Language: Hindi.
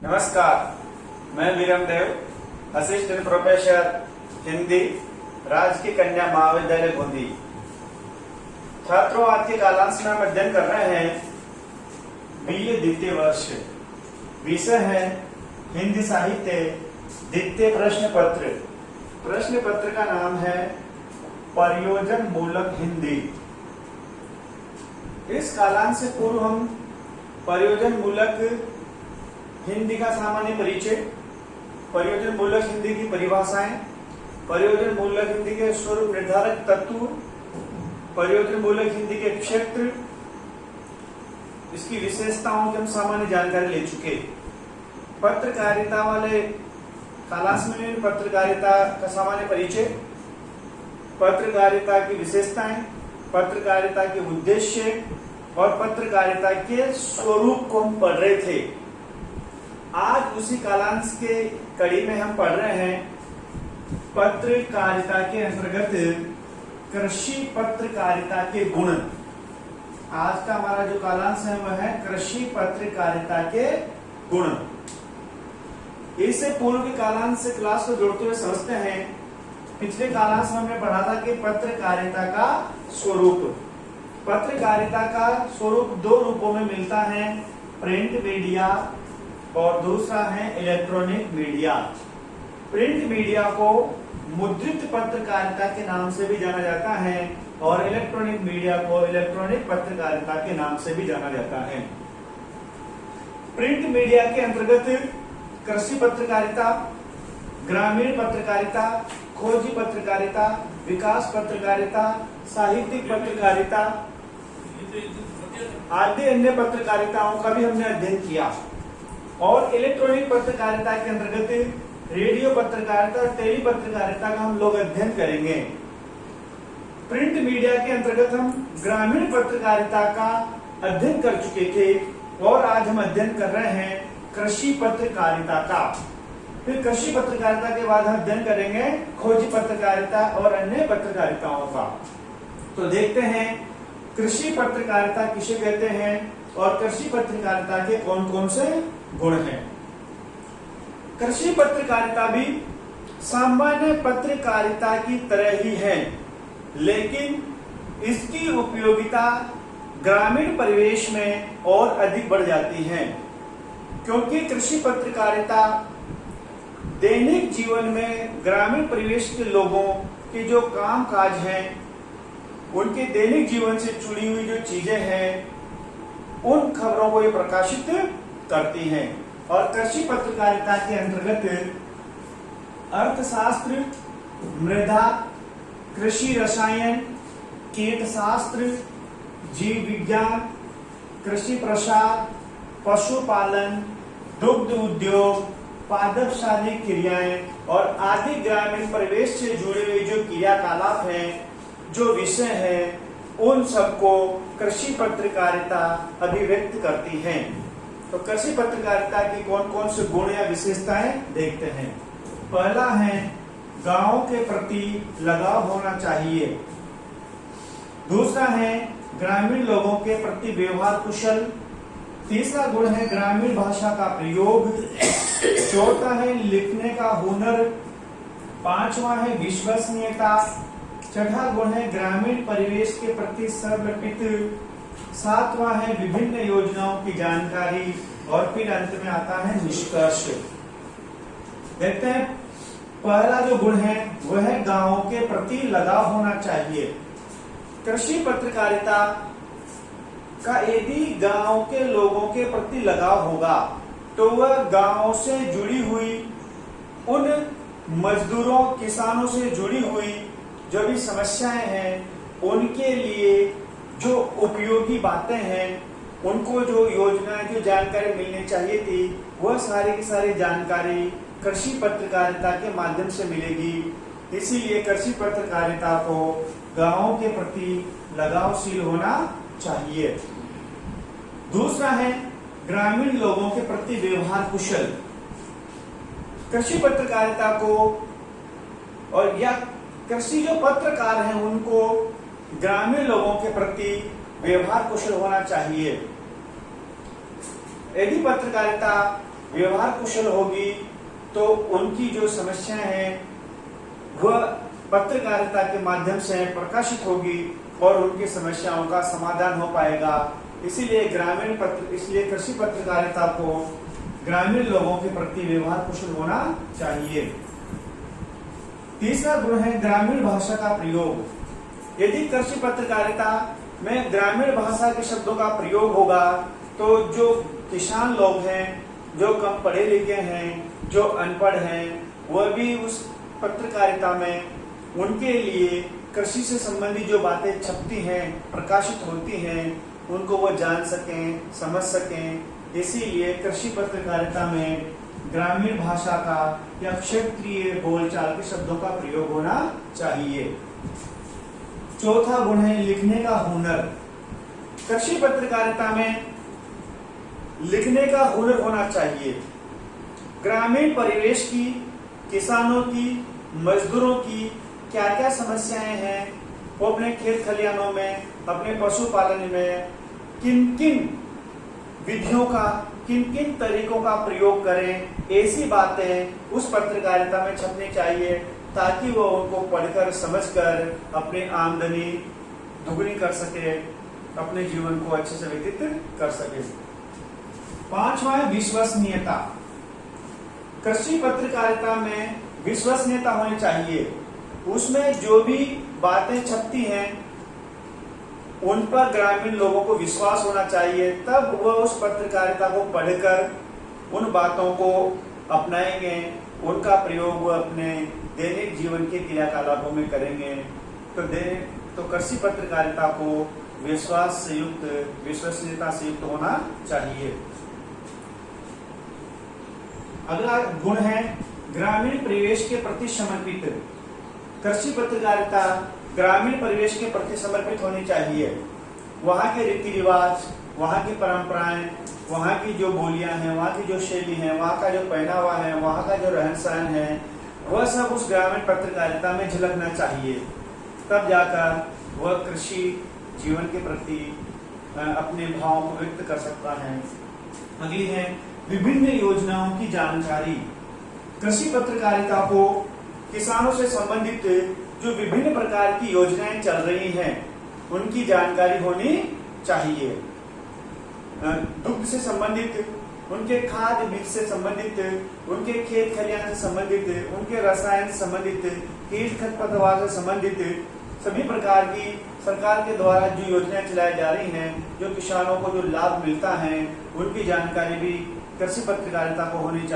नमस्कार, मैं वीरम देव, असिस्टेंट प्रोफेसर हिंदी, राजकीय कन्या महाविद्यालय बूंदी। छात्रों, आज के कालांश में हम अध्ययन कर रहे हैं बीए द्वितीय वर्ष। विषय है हिंदी साहित्य, द्वितीय प्रश्न पत्र। प्रश्न पत्र का नाम है प्रयोजन मूलक हिंदी। इस कालांश से पूर्व हम प्रयोजन मूलक हिंदी का सामान्य परिचय, प्रयोजन मूलक हिंदी की परिभाषाएं, प्रयोजन मूलक हिंदी के स्वरूप निर्धारक तत्व, प्रयोजन मूलक हिंदी के क्षेत्र, इसकी विशेषताओं की हम सामान्य जानकारी ले चुके। पत्रकारिता वाले कालांश में पत्रकारिता का सामान्य परिचय, पत्रकारिता की विशेषताएं, पत्रकारिता के उद्देश्य और पत्रकारिता के स्वरूप को हम पढ़ रहे थे। आज उसी कालांश के कड़ी में हम पढ़ रहे हैं पत्रकारिता के अंतर्गत कृषि पत्रकारिता के गुण। आज का हमारा जो कालांश है वह है कृषि पत्रकारिता के गुण। इससे पूर्व के कालांश से क्लास को जोड़ते हुए समझते हैं। पिछले कालांश में हमने पढ़ा था कि पत्रकारिता का स्वरूप। पत्रकारिता का स्वरूप दो रूपों में मिलता है, प्रिंट मीडिया और दूसरा है इलेक्ट्रॉनिक मीडिया। प्रिंट मीडिया को मुद्रित पत्रकारिता के नाम से भी जाना जाता है और इलेक्ट्रॉनिक मीडिया को इलेक्ट्रॉनिक पत्रकारिता के नाम से भी जाना जाता है। प्रिंट मीडिया के अंतर्गत कृषि पत्रकारिता, ग्रामीण पत्रकारिता, खोजी पत्रकारिता, विकास पत्रकारिता, साहित्यिक पत्रकारिता आदि अन्य पत्रकारिताओं का भी हमने अध्ययन किया। और इलेक्ट्रॉनिक पत्रकारिता के अंतर्गत रेडियो पत्रकारिता और टेली पत्रकारिता का हम लोग अध्ययन करेंगे। प्रिंट मीडिया के अंतर्गत हम ग्रामीण पत्रकारिता का अध्ययन कर चुके थे और आज हम अध्ययन कर रहे हैं कृषि पत्रकारिता का। फिर कृषि पत्रकारिता के बाद हम अध्ययन करेंगे खोजी पत्रकारिता और अन्य पत्रकारिताओं का। तो देखते हैं कृषि पत्रकारिता किसे कहते हैं और कृषि पत्रकारिता के कौन कौन से गुण हैं। कृषि पत्रकारिता भी सामान्य पत्रकारिता की तरह ही है, लेकिन इसकी उपयोगिता ग्रामीण परिवेश में और अधिक बढ़ जाती है, क्योंकि कृषि पत्रकारिता दैनिक जीवन में ग्रामीण परिवेश के लोगों के जो काम काज हैं, उनके दैनिक जीवन से जुड़ी हुई जो चीजें हैं, उन खबरों को ये प्रकाशित करती हैं। और कृषि पत्रकारिता के अंतर्गत अर्थशास्त्र, मृदा, कृषि रसायन, कीटशास्त्र, जीव विज्ञान, कृषि प्रसार, पशुपालन, दुग्ध उद्योग, पादपशाली क्रियाएं और आदि ग्रामीण परिवेश से जुड़े हुए जो क्रियाकलाप हैं, जो विषय है, उन सबको कृषि पत्रकारिता अभिव्यक्त करती है। तो कृषि पत्रकारिता की कौन कौन से गुण या विशेषताएं देखते हैं। पहला है गांव के प्रति लगाव होना चाहिए। दूसरा है ग्रामीण लोगों के प्रति व्यवहार कुशल। तीसरा गुण है ग्रामीण भाषा का प्रयोग। चौथा है लिखने का हुनर। पांचवा है विश्वसनीयता। छठा गुण है ग्रामीण परिवेश के प्रति समर्पित। सातवां है विभिन्न योजनाओं की जानकारी। और फिर अंत में आता है निष्कर्ष। देखते हैं, पहला जो गुण है वह है गांव के प्रति लगाव होना चाहिए। कृषि पत्रकारिता का यदि गांव के लोगों के प्रति लगाव होगा तो वह गांव से जुड़ी हुई उन मजदूरों, किसानों से जुड़ी हुई जो भी समस्याएं हैं, उनके लिए जो उपयोगी बातें हैं, उनको जो योजनाएं, जो जानकारी मिलनी चाहिए थी, वह सारी की सारी जानकारी कृषि पत्रकारिता के माध्यम से मिलेगी। इसीलिए कृषि पत्रकारिता को गांवों के प्रति लगावशील होना चाहिए। दूसरा है ग्रामीण लोगों के प्रति व्यवहार कुशल। कृषि पत्रकारिता को और या कृषि जो पत्रकार हैं उनको ग्रामीण लोगों के प्रति व्यवहार कुशल होना चाहिए। यदि पत्रकारिता व्यवहार कुशल होगी तो उनकी जो समस्याएं हैं वह पत्रकारिता के माध्यम से प्रकाशित होगी और उनकी समस्याओं का समाधान हो पाएगा। इसीलिए कृषि पत्रकारिता को ग्रामीण लोगों के प्रति व्यवहार कुशल होना चाहिए। तीसरा गुण है ग्रामीण भाषा का प्रयोग। यदि कृषि पत्रकारिता में ग्रामीण भाषा के शब्दों का प्रयोग होगा तो जो किसान लोग हैं, जो कम पढ़े लिखे हैं, जो अनपढ़ हैं, वह भी उस पत्रकारिता में उनके लिए कृषि से संबंधित जो बातें छपती हैं, प्रकाशित होती हैं, उनको वो जान सकें, समझ सकें। इसीलिए कृषि पत्रकारिता में ग्रामीण भाषा का या क्षेत्रीय बोलचाल के शब्दों का प्रयोग होना चाहिए। चौथा गुण है लिखने का हुनर। कृषि पत्रकारिता में लिखने का हुनर होना चाहिए। ग्रामीण परिवेश की, किसानों की, मजदूरों की क्या क्या समस्याएं हैं, वो अपने खेत खलिहानों में, अपने पशुपालन में किन किन विधियों का, किन किन तरीकों का प्रयोग करें, ऐसी बातें उस पत्रकारिता में छपनी चाहिए ताकि वो उनको पढ़कर समझकर अपनी आमदनी दुगनी कर सके, अपने जीवन को अच्छे से व्यतीत कर सके। पांचवा है विश्वसनीयता। कृषि पत्रकारिता में विश्वसनीयता होनी चाहिए। उसमें जो भी बातें छपती हैं उन पर ग्रामीण लोगों को विश्वास होना चाहिए, तब वह उस पत्रकारिता को पढ़कर उन बातों को अपनाएंगे, उनका प्रयोग वो अपने दैनिक जीवन के क्रियाकलापों में करेंगे। तो कृषि पत्रकारिता को विश्वास से युक्त, विश्वसनीयता से युक्त होना चाहिए। अगला गुण है ग्रामीण परिवेश के प्रति समर्पित। कृषि पत्रकारिता ग्रामीण परिवेश के प्रति समर्पित होनी चाहिए। वहाँ के रीति रिवाज, वहाँ की परंपराएं, वहाँ की जो बोलियां हैं, वहाँ की जो शैली है, वहाँ का जो पहनावा है, वहाँ का जो रहन सहन है, वह सब उस ग्रामीण पत्रकारिता में झलकना चाहिए। तब जाकर वह कृषि जीवन के प्रति अपने भावों को व्यक्त कर सकता है। अगली है विभिन्न योजनाओं की जानकारी। कृषि पत्रकारिता को किसानों से संबंधित जो विभिन्न प्रकार की योजनाएं चल रही हैं उनकी जानकारी होनी चाहिए। दुग्ध से संबंधित, उनके खाद बीज से संबंधित, उनके खेत खलिहान से संबंधित, उनके रसायन से संबंधित, कीट खरपतवार से संबंधित सभी प्रकार की सरकार के द्वारा जो योजनाएं चलाई जा रही हैं, जो किसानों को जो लाभ मिलता है, उनकी जानकारी भी कृषि पत्रकारिता को होनी चाहिए।